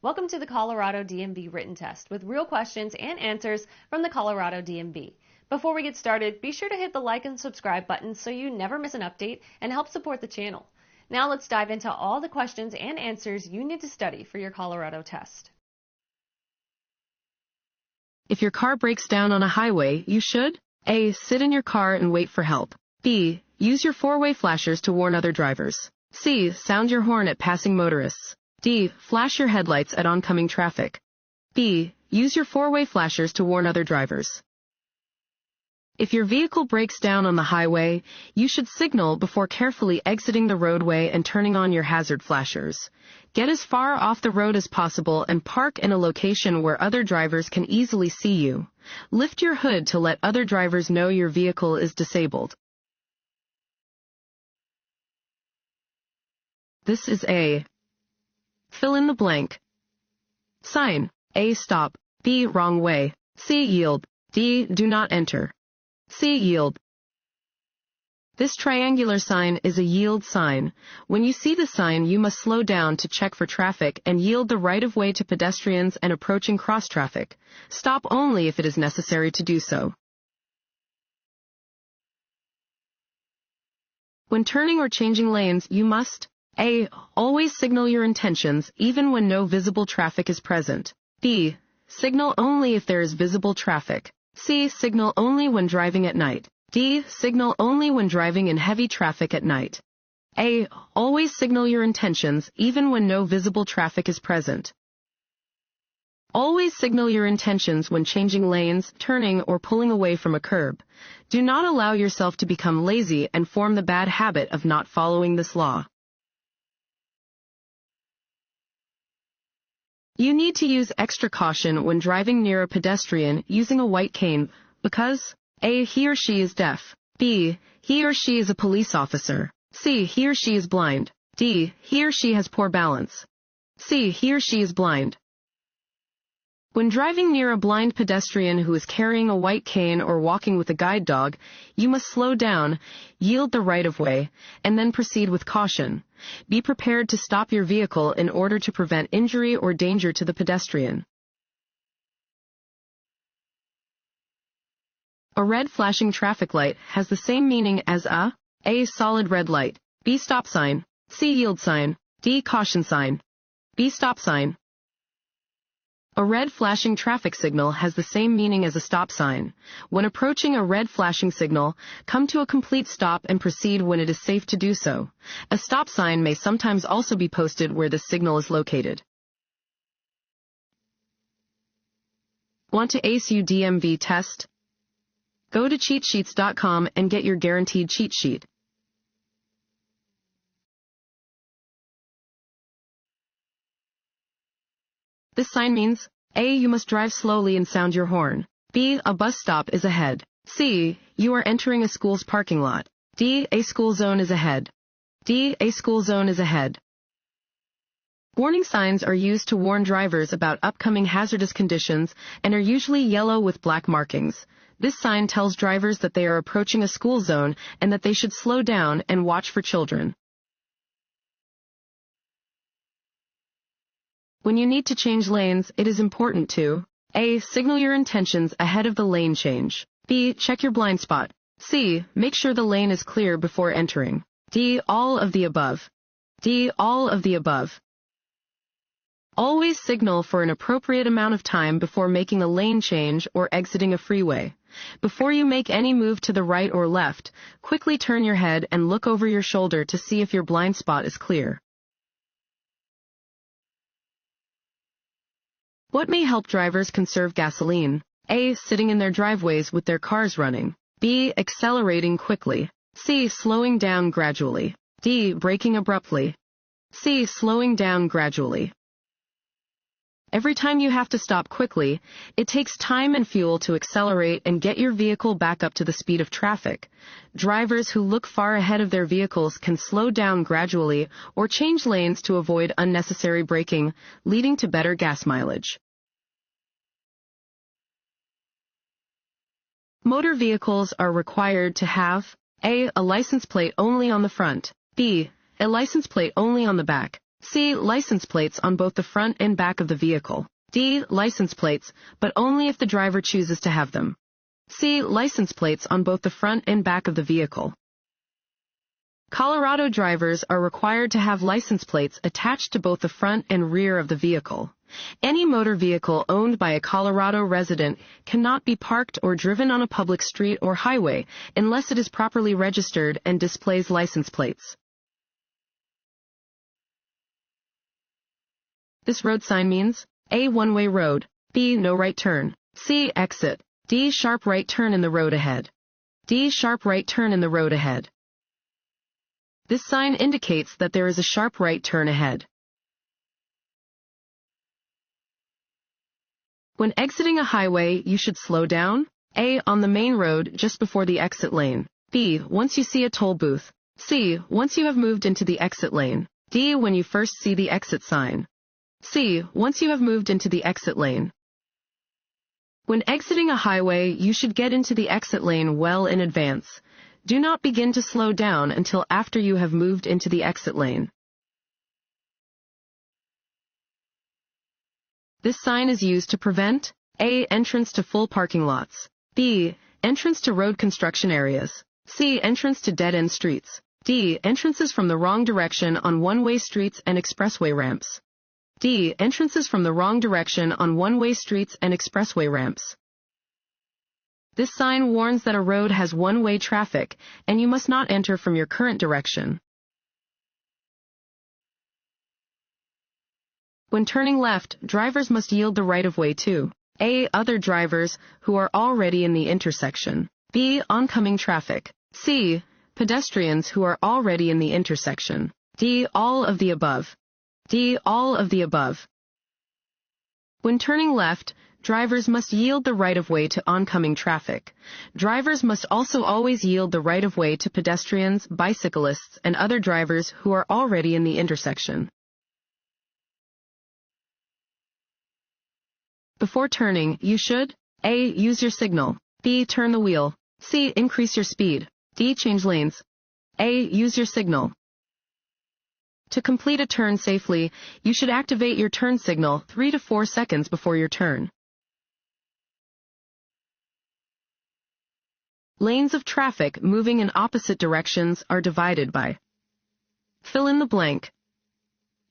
Welcome to the Colorado DMV Written Test with real questions and answers from the Colorado DMV. Before we get started, be sure to hit the like and subscribe buttons so you never miss an update and help support the channel. Now let's dive into all the questions and answers you need to study for your Colorado test. If your car breaks down on a highway, you should A. Sit in your car and wait for help. B. Use your four-way flashers to warn other drivers. C. Sound your horn at passing motorists. D. Flash your headlights at oncoming traffic. B. Use your four-way flashers to warn other drivers. If your vehicle breaks down on the highway, you should signal before carefully exiting the roadway and turning on your hazard flashers. Get as far off the road as possible and park in a location where other drivers can easily see you. Lift your hood to let other drivers know your vehicle is disabled. This is A. Fill in the blank. Sign. A. Stop. B. Wrong way. C. Yield. D. Do not enter. C. Yield. This triangular sign is a yield sign. When you see the sign, you must slow down to check for traffic and yield the right-of-way to pedestrians and approaching cross-traffic. Stop only if it is necessary to do so. When turning or changing lanes, you must A. Always signal your intentions, even when no visible traffic is present. B. Signal only if there is visible traffic. C. Signal only when driving at night. D. Signal only when driving in heavy traffic at night. A. Always signal your intentions, even when no visible traffic is present. Always signal your intentions when changing lanes, turning, or pulling away from a curb. Do not allow yourself to become lazy and form the bad habit of not following this law. You need to use extra caution when driving near a pedestrian using a white cane because A. He or she is deaf. B. He or she is a police officer. C. He or she is blind. D. He or she has poor balance. C. He or she is blind. When driving near a blind pedestrian who is carrying a white cane or walking with a guide dog, you must slow down, yield the right-of-way, and then proceed with caution. Be prepared to stop your vehicle in order to prevent injury or danger to the pedestrian. A red flashing traffic light has the same meaning as A. Solid red light. B. Stop sign. C. Yield sign. D. Caution sign. B. Stop sign. A red flashing traffic signal has the same meaning as a stop sign. When approaching a red flashing signal, come to a complete stop and proceed when it is safe to do so. A stop sign may sometimes also be posted where the signal is located. Want to ace your DMV test? Go to cheatsheets.com and get your guaranteed cheat sheet. This sign means A. You must drive slowly and sound your horn. B. A bus stop is ahead. C. You are entering a school's parking lot. D. A school zone is ahead. D. A school zone is ahead. Warning signs are used to warn drivers about upcoming hazardous conditions and are usually yellow with black markings. This sign tells drivers that they are approaching a school zone and that they should slow down and watch for children. When you need to change lanes, it is important to A. Signal your intentions ahead of the lane change. B. Check your blind spot. C. Make sure the lane is clear before entering. D. All of the above. D. All of the above. Always signal for an appropriate amount of time before making a lane change or exiting a freeway. Before you make any move to the right or left, quickly turn your head and look over your shoulder to see if your blind spot is clear. What may help drivers conserve gasoline? A. Sitting in their driveways with their cars running. B. Accelerating quickly. C. Slowing down gradually. D. Braking abruptly. C. Slowing down gradually. Every time you have to stop quickly, it takes time and fuel to accelerate and get your vehicle back up to the speed of traffic. Drivers who look far ahead of their vehicles can slow down gradually or change lanes to avoid unnecessary braking, leading to better gas mileage. Motor vehicles are required to have A. A license plate only on the front. B. A license plate only on the back. C. License plates on both the front and back of the vehicle. D. License plates, but only if the driver chooses to have them. C. License plates on both the front and back of the vehicle. Colorado drivers are required to have license plates attached to both the front and rear of the vehicle. Any motor vehicle owned by a Colorado resident cannot be parked or driven on a public street or highway unless it is properly registered and displays license plates. This road sign means A. One-way road, B. No right turn, C. Exit, D. Sharp right turn in the road ahead. D. Sharp right turn in the road ahead. This sign indicates that there is a sharp right turn ahead. When exiting a highway, you should slow down. A. On the main road just before the exit lane. B. Once you see a toll booth. C. Once you have moved into the exit lane. D. When you first see the exit sign. C. Once you have moved into the exit lane. When exiting a highway, you should get into the exit lane well in advance. Do not begin to slow down until after you have moved into the exit lane. This sign is used to prevent A. Entrance to full parking lots. B. Entrance to road construction areas. C. Entrance to dead-end streets. D. Entrances from the wrong direction on one-way streets and expressway ramps. D. Entrances from the wrong direction on one-way streets and expressway ramps. This sign warns that a road has one-way traffic, and you must not enter from your current direction. When turning left, drivers must yield the right-of-way to A. Other drivers who are already in the intersection. B. Oncoming traffic. C. Pedestrians who are already in the intersection. D. All of the above. D. All of the above. When turning left, drivers must yield the right-of-way to oncoming traffic. Drivers must also always yield the right-of-way to pedestrians, bicyclists, and other drivers who are already in the intersection. Before turning, you should A. Use your signal. B. Turn the wheel. C. Increase your speed. D. Change lanes. A. Use your signal. To complete a turn safely, you should activate your turn signal 3 to 4 seconds before your turn. Lanes of traffic moving in opposite directions are divided by. Fill in the blank.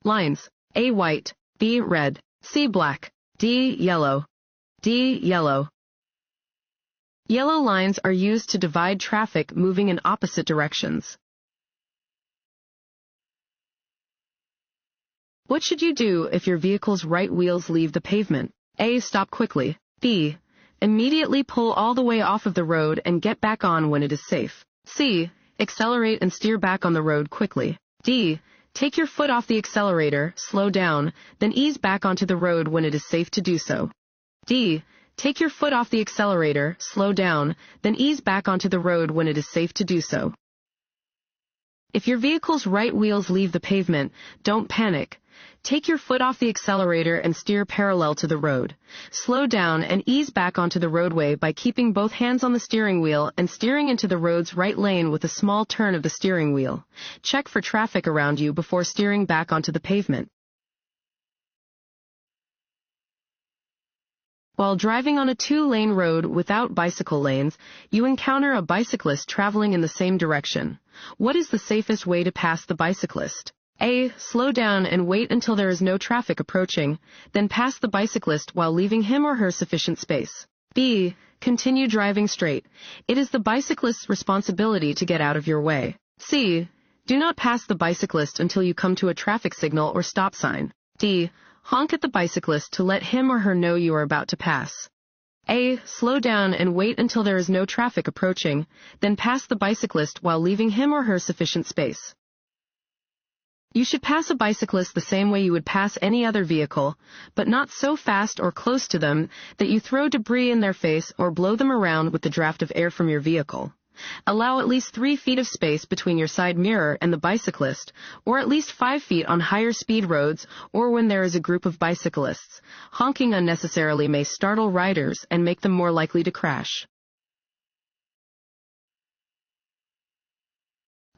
Lines. A. White. B. Red. C. Black. D. Yellow. D. Yellow. Yellow lines are used to divide traffic moving in opposite directions. What should you do if your vehicle's right wheels leave the pavement? A. Stop quickly. B. Immediately pull all the way off of the road and get back on when it is safe. C. Accelerate and steer back on the road quickly. D. Take your foot off the accelerator, slow down, then ease back onto the road when it is safe to do so. D. Take your foot off the accelerator, slow down, then ease back onto the road when it is safe to do so. If your vehicle's right wheels leave the pavement, don't panic. Take your foot off the accelerator and steer parallel to the road. Slow down and ease back onto the roadway by keeping both hands on the steering wheel and steering into the road's right lane with a small turn of the steering wheel. Check for traffic around you before steering back onto the pavement. While driving on a 2-lane road without bicycle lanes, you encounter a bicyclist traveling in the same direction. What is the safest way to pass the bicyclist? A. Slow down and wait until there is no traffic approaching, then pass the bicyclist while leaving him or her sufficient space. B. Continue driving straight. It is the bicyclist's responsibility to get out of your way. C. Do not pass the bicyclist until you come to a traffic signal or stop sign. D. Honk at the bicyclist to let him or her know you are about to pass. A. Slow down and wait until there is no traffic approaching, then pass the bicyclist while leaving him or her sufficient space. You should pass a bicyclist the same way you would pass any other vehicle, but not so fast or close to them that you throw debris in their face or blow them around with the draft of air from your vehicle. Allow at least 3 feet of space between your side mirror and the bicyclist, or at least 5 feet on higher speed roads or when there is a group of bicyclists. Honking unnecessarily may startle riders and make them more likely to crash.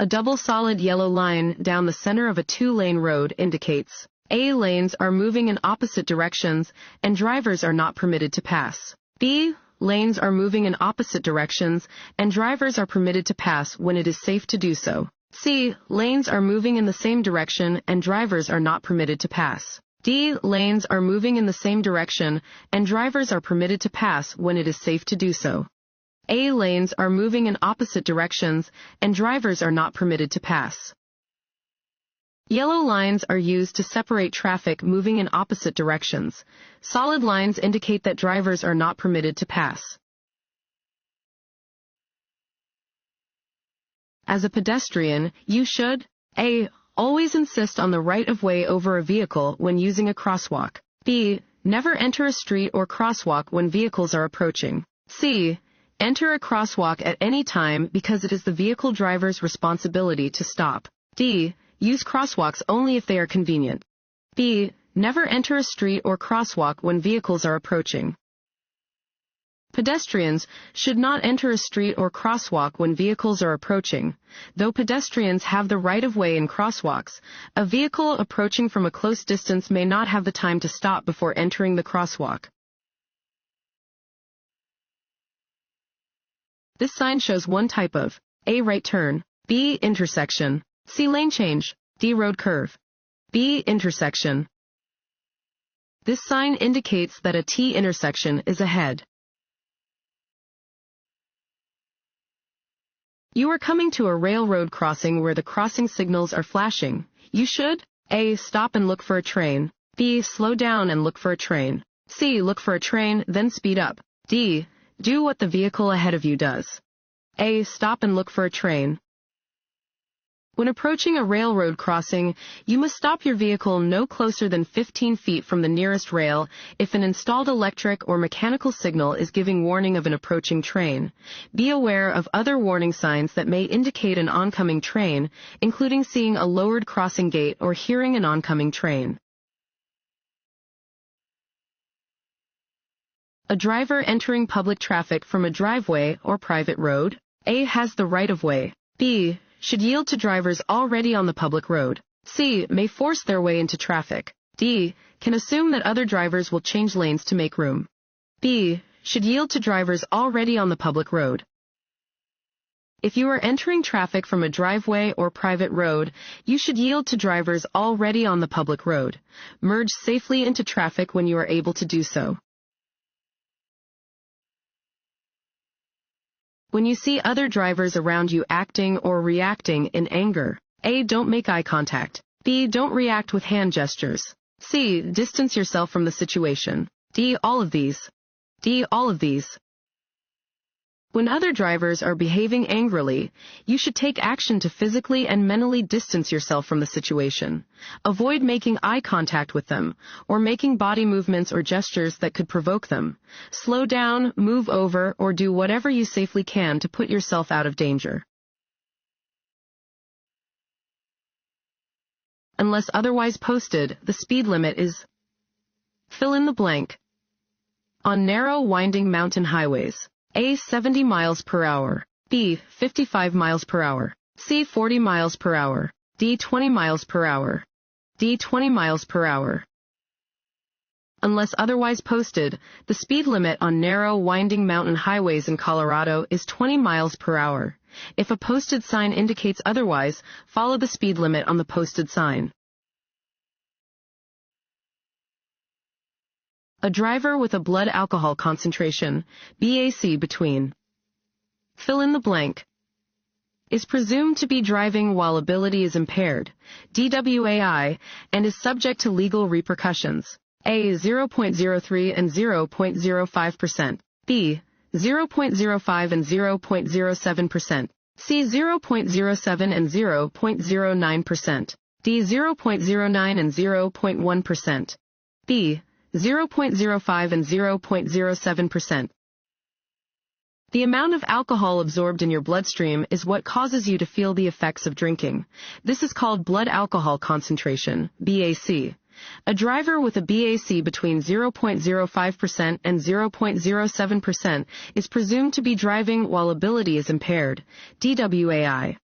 A double solid yellow line down the center of a two-lane road indicates A. Lanes are moving in opposite directions and drivers are not permitted to pass. B. Lanes are moving in opposite directions and drivers are permitted to pass when it is safe to do so. C. Lanes are moving in the same direction and drivers are not permitted to pass. D. Lanes are moving in the same direction and drivers are permitted to pass when it is safe to do so. A. Lanes are moving in opposite directions and drivers are not permitted to pass. Yellow lines are used to separate traffic moving in opposite directions. Solid lines indicate that drivers are not permitted to pass. As a pedestrian, you should A. Always insist on the right-of-way over a vehicle when using a crosswalk. B. Never enter a street or crosswalk when vehicles are approaching. C. Enter a crosswalk at any time because it is the vehicle driver's responsibility to stop. D. Use crosswalks only if they are convenient. B. Never enter a street or crosswalk when vehicles are approaching. Pedestrians should not enter a street or crosswalk when vehicles are approaching. Though pedestrians have the right-of-way in crosswalks, a vehicle approaching from a close distance may not have the time to stop before entering the crosswalk. This sign shows one type of A. Right turn, B. Intersection, C. Lane change, D. Road curve. B. Intersection. This sign indicates that a T intersection is ahead. You are coming to a railroad crossing where the crossing signals are flashing. You should A. Stop and look for a train. B. Slow down and look for a train. C. Look for a train, then speed up. D. Do what the vehicle ahead of you does. A. Stop and look for a train. When approaching a railroad crossing, you must stop your vehicle no closer than 15 feet from the nearest rail if an installed electric or mechanical signal is giving warning of an approaching train. Be aware of other warning signs that may indicate an oncoming train, including seeing a lowered crossing gate or hearing an oncoming train. A driver entering public traffic from a driveway or private road. A. Has the right-of-way. B. Should yield to drivers already on the public road. C. May force their way into traffic. D. Can assume that other drivers will change lanes to make room. B. Should yield to drivers already on the public road. If you are entering traffic from a driveway or private road, you should yield to drivers already on the public road. Merge safely into traffic when you are able to do so. When you see other drivers around you acting or reacting in anger, A. Don't make eye contact. B. Don't react with hand gestures. C. Distance yourself from the situation. D. All of these. D. All of these. When other drivers are behaving angrily, you should take action to physically and mentally distance yourself from the situation. Avoid making eye contact with them, or making body movements or gestures that could provoke them. Slow down, move over, or do whatever you safely can to put yourself out of danger. Unless otherwise posted, the speed limit is fill in the blank. On narrow, winding mountain highways. A. 70 miles per hour. B. 55 miles per hour. C. 40 miles per hour. D. 20 miles per hour. D. 20 miles per hour. Unless otherwise posted, the speed limit on narrow, winding mountain highways in Colorado is 20 miles per hour. If a posted sign indicates otherwise, follow the speed limit on the posted sign. A driver with a blood alcohol concentration, BAC between fill in the blank, is presumed to be driving while ability is impaired, DWAI, and is subject to legal repercussions. A. 0.03 and 0.05%. B. 0.05 and 0.07%. C. 0.07 and 0.09%. D. 0.09 and 0.1%. B. 0.05 and 0.07%. The amount of alcohol absorbed in your bloodstream is what causes you to feel the effects of drinking. This is called blood alcohol concentration, BAC. A driver with a BAC between 0.05% and 0.07% is presumed to be driving while ability is impaired, DWAI.